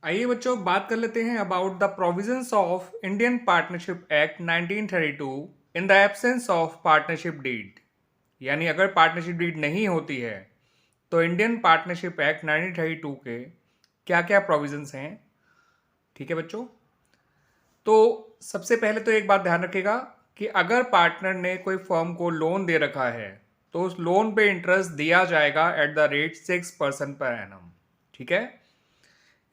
आइए बच्चों बात कर लेते हैं about the provisions of Indian partnership act 1932 in the absence of partnership deed. यानी अगर पार्टनरशिप डीड नहीं होती है तो इंडियन पार्टनरशिप एक्ट 1932 के क्या क्या प्रोविजंस हैं। ठीक है बच्चों, तो सबसे पहले तो एक बात ध्यान रखिएगा कि अगर पार्टनर ने कोई फर्म को लोन दे रखा है तो उस लोन पे इंटरेस्ट दिया जाएगा at the rate 6% per annum. ठीक है,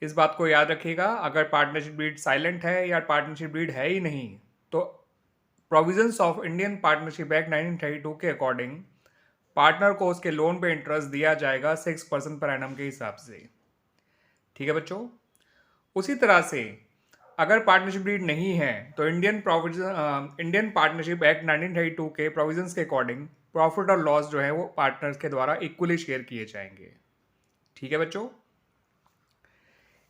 इस बात को याद रखिएगा। अगर पार्टनरशिप डीड साइलेंट है या पार्टनरशिप डीड है ही नहीं तो provisions of Indian partnership act 1932 के अकॉर्डिंग पार्टनर को उसके लोन पे इंटरेस्ट दिया जाएगा 6% पर एनम के हिसाब से। ठीक है बच्चों, उसी तरह से अगर पार्टनरशिप डीड नहीं है तो इंडियन पार्टनरशिप एक्ट 1932 के प्रोविजंस के अकॉर्डिंग प्रॉफिट और लॉस जो है वो पार्टनर्स के द्वारा इक्वली शेयर किए जाएंगे। ठीक है बच्चों,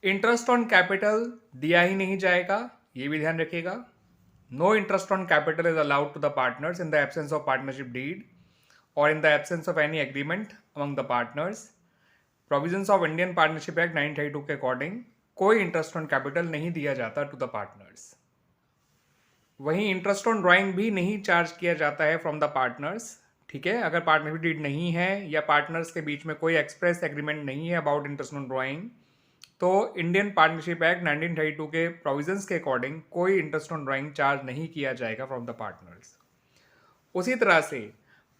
इंटरेस्ट ऑन कैपिटल दिया ही नहीं जाएगा, ये भी ध्यान रखिएगा। No interest on capital is allowed to the partners in the absence of partnership deed और in the absence of any agreement among the partners. Provisions of Indian partnership act 1932 के according कोई इंटरेस्ट ऑन कैपिटल नहीं दिया जाता to the partners. वहीं interest on drawing भी नहीं charge किया जाता है फ्रॉम द पार्टनर्स। ठीक है, अगर पार्टनरशिप डीड नहीं है या पार्टनर्स के बीच में कोई एक्सप्रेस एग्रीमेंट नहीं है अबाउट इंटरेस्ट ऑन ड्राइंग तो इंडियन पार्टनरशिप एक्ट 1932 के प्रोविजंस के अकॉर्डिंग कोई इंटरेस्ट ऑन ड्राइंग चार्ज नहीं किया जाएगा फ्रॉम द पार्टनर्स। उसी तरह से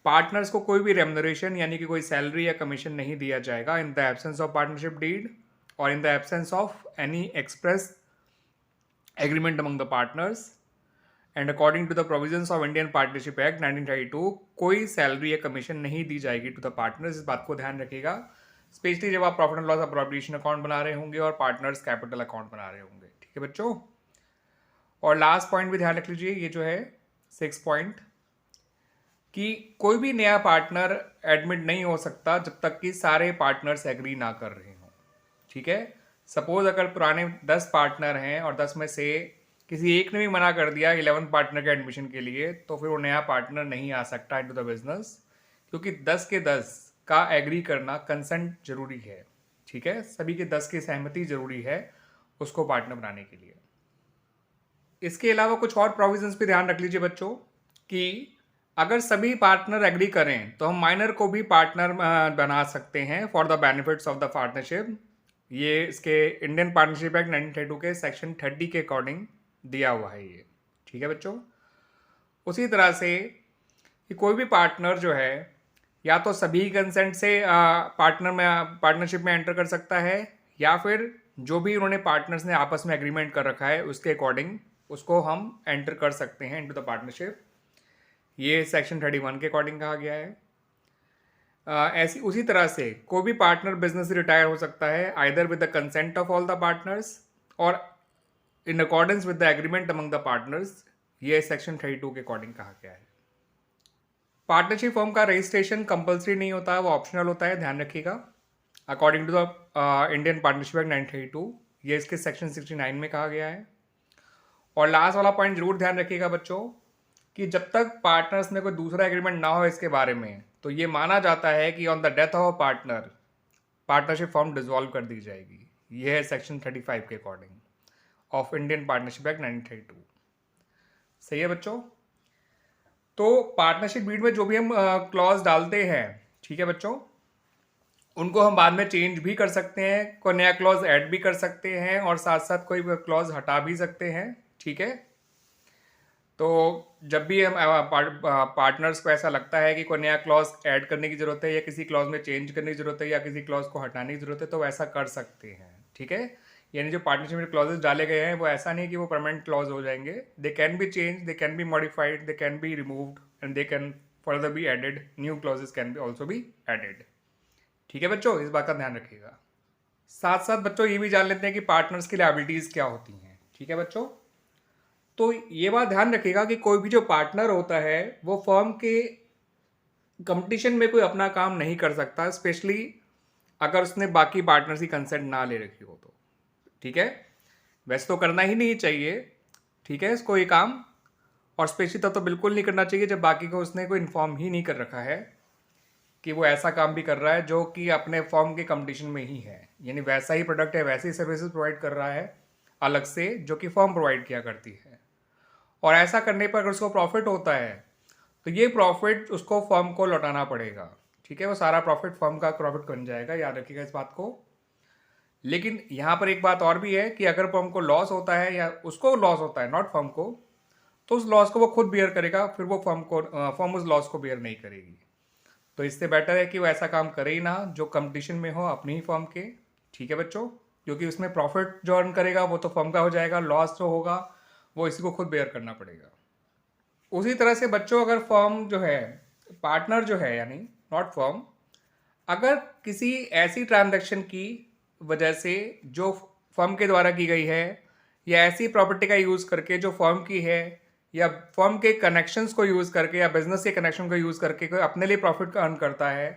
पार्टनर्स को कोई भी रेम्युनरेशन यानी कि कोई सैलरी या कमीशन नहीं दिया जाएगा in the absence of partnership deed और in the absence of any express agreement among the partners and according to the provisions of Indian partnership act 1932 कोई सैलरी या कमीशन नहीं दी जाएगी टू द पार्टनर्स। इस बात को ध्यान रखिएगा, स्पेशली जब आप profit and loss appropriation account बना रहे होंगे और पार्टनर्स कैपिटल अकाउंट बना रहे होंगे। ठीक है बच्चों, और लास्ट पॉइंट भी ध्यान रख लीजिए, ये जो है 6 पॉइंट कि कोई भी नया पार्टनर एडमिट नहीं हो सकता जब तक कि सारे पार्टनर्स एग्री ना कर रहे हों। ठीक है, सपोज अगर पुराने 10 पार्टनर हैं और 10 में से किसी एक ने भी मना कर दिया 11 पार्टनर के एडमिशन के लिए तो फिर वो नया पार्टनर नहीं आ सकता इनटू द बिजनेस, क्योंकि 10 के 10 का एग्री करना कंसेंट जरूरी है। ठीक है, सभी के 10 की सहमति जरूरी है उसको पार्टनर बनाने के लिए। इसके अलावा कुछ और प्रोविजंस भी ध्यान रख लीजिए बच्चों कि अगर सभी पार्टनर एग्री करें तो हम माइनर को भी पार्टनर बना सकते हैं for the benefits of the partnership. ये इसके इंडियन पार्टनरशिप एक्ट 1932 के सेक्शन 30 के अकॉर्डिंग दिया हुआ है ये। ठीक है बच्चों, उसी तरह से कि कोई भी पार्टनर जो है या तो सभी कंसेंट से पार्टनरशिप में एंटर कर सकता है या फिर जो भी उन्होंने पार्टनर्स ने आपस में एग्रीमेंट कर रखा है उसके अकॉर्डिंग उसको हम एंटर कर सकते हैं इनटू द पार्टनरशिप। ये सेक्शन 31 के अकॉर्डिंग कहा गया है। ऐसी उसी तरह से कोई भी पार्टनर बिजनेस से रिटायर हो सकता है either with the consent of all the partners और in accordance with the agreement among the partners. ये सेक्शन 32 के अकॉर्डिंग कहा गया है। पार्टनरशिप फर्म का रजिस्ट्रेशन कंपलसरी नहीं होता है, वो ऑप्शनल होता है, ध्यान रखिएगा। According to the Indian partnership act 1932 ये इसके सेक्शन 69 में कहा गया है। और लास्ट वाला पॉइंट जरूर ध्यान रखिएगा बच्चों कि जब तक पार्टनर्स में कोई दूसरा एग्रीमेंट ना हो इसके बारे में तो ये माना जाता है कि on the death of partner partnership form dissolve कर दी जाएगी। ये है सेक्शन 35 के according of Indian partnership act 1932। सही है बच्चों, तो पार्टनरशिप डीड में जो भी हम क्लॉज डालते हैं, ठीक है बच्चों, उनको हम बाद में चेंज भी कर सकते हैं, कोई नया क्लॉज ऐड भी कर सकते हैं और साथ साथ कोई क्लॉज हटा भी सकते हैं। ठीक है, तो जब भी हम पार्टनर्स को ऐसा लगता है कि कोई नया क्लॉज ऐड करने की ज़रूरत है या किसी क्लॉज में चेंज करने की ज़रूरत है या किसी क्लॉज को हटाने की ज़रूरत है तो वैसा कर सकते हैं। ठीक है, यानी जो पार्टनरशिप में क्लॉजेस डाले गए हैं वो ऐसा नहीं कि वो परमानेंट क्लॉज हो जाएंगे। They can be change, they can be modified, they can be removed and they can further be added, new clauses can be also be added. ठीक है बच्चों, इस बात का ध्यान रखिएगा। साथ साथ बच्चों ये भी जान लेते हैं कि पार्टनर्स की लायबिलिटीज़ क्या होती हैं। ठीक है बच्चों, तो ये बात ध्यान रखिएगा कि कोई भी जो पार्टनर होता है वो फर्म के कंपटीशन में कोई अपना काम नहीं कर सकता, स्पेशली अगर उसने बाकी पार्टनर्स की कंसेंट ना ले रखी हो तो। ठीक है, वैसे तो करना ही नहीं चाहिए, ठीक है, इसको ये काम, और स्पेशली तब तो बिल्कुल नहीं करना चाहिए जब बाकी को उसने कोई इन्फॉर्म ही नहीं कर रखा है। कि वो ऐसा काम भी कर रहा है जो कि अपने फर्म के कंपटीशन में ही है, यानी वैसा ही प्रोडक्ट है, वैसी सर्विसेज प्रोवाइड कर रहा है अलग से जो कि फर्म प्रोवाइड किया करती है। और ऐसा करने पर अगर उसको प्रॉफिट होता है तो ये प्रॉफिट उसको फर्म को लौटाना पड़ेगा। ठीक है, वो सारा प्रॉफिट फर्म का प्रॉफिट बन जाएगा, याद रखिएगा इस बात को। लेकिन यहाँ पर एक बात और भी है कि अगर फर्म को लॉस होता है या उसको लॉस होता है, नॉट फर्म को, तो उस लॉस को वो खुद बियर करेगा, फिर वो फर्म उस लॉस को बियर नहीं करेगी। तो इससे बेटर है कि वो ऐसा काम करे ही ना जो कंपटीशन में हो अपनी ही फर्म के। ठीक है बच्चों, क्योंकि उसमें प्रॉफिट जो अर्न करेगा वो तो फर्म का हो जाएगा, लॉस जो होगा वो इसी को खुद बेयर करना पड़ेगा। उसी तरह से बच्चों, अगर फर्म जो है, पार्टनर जो है यानी नॉट फर्म, अगर किसी ऐसी ट्रांजैक्शन की वजह से जो फर्म के द्वारा की गई है या ऐसी प्रॉपर्टी का यूज़ करके जो फर्म की है या फर्म के कनेक्शंस को यूज़ करके या बिजनेस के कनेक्शन को यूज़ करके कोई अपने लिए प्रॉफिट अर्न करता है,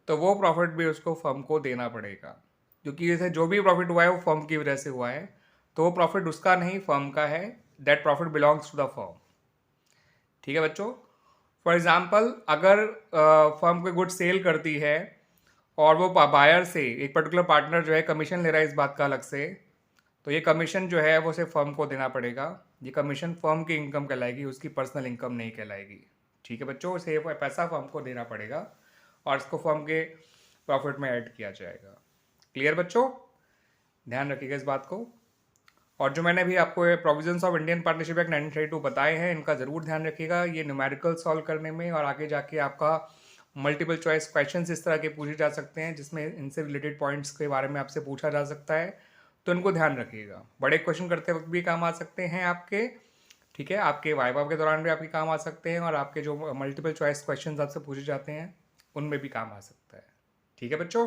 तो वो प्रॉफिट भी उसको फर्म को देना पड़ेगा, क्योंकि जैसे जो भी प्रॉफिट हुआ है वो फर्म की वजह से हुआ है, तो वो प्रॉफिट उसका नहीं फर्म का है। That profit belongs to the firm. ठीक है बच्चों, फॉर एग्जाम्पल अगर फर्म कोई गुड सेल करती है और वो बायर से एक पर्टिकुलर पार्टनर जो है कमीशन ले रहा है इस बात का अलग से, तो ये कमीशन जो है वो सिर्फ फर्म को देना पड़ेगा। ये कमीशन फर्म की इनकम कहलाएगी, उसकी पर्सनल इनकम नहीं कहलाएगी। ठीक है बच्चों, उसे पैसा फर्म को देना पड़ेगा और इसको फर्म के प्रॉफिट में ऐड किया जाएगा। क्लियर बच्चों, ध्यान रखिएगा इस बात को। और जो मैंने अभी आपको provisions of Indian partnership act 1932 बताए हैं, इनका ज़रूर ध्यान रखिएगा। ये न्यूमेरिकल सॉल्व करने में और आगे जाके आपका मल्टीपल चॉइस क्वेश्चंस इस तरह के पूछे जा सकते हैं जिसमें इनसे रिलेटेड पॉइंट्स के बारे में आपसे पूछा जा सकता है, तो इनको ध्यान रखिएगा। बड़े क्वेश्चन करते वक्त भी काम आ सकते हैं आपके। ठीक है, आपके वाइवा के दौरान भी आपके काम आ सकते हैं और आपके जो मल्टीपल चॉइस क्वेश्चन आपसे पूछे जाते हैं उनमें भी काम आ सकता है। ठीक है बच्चों।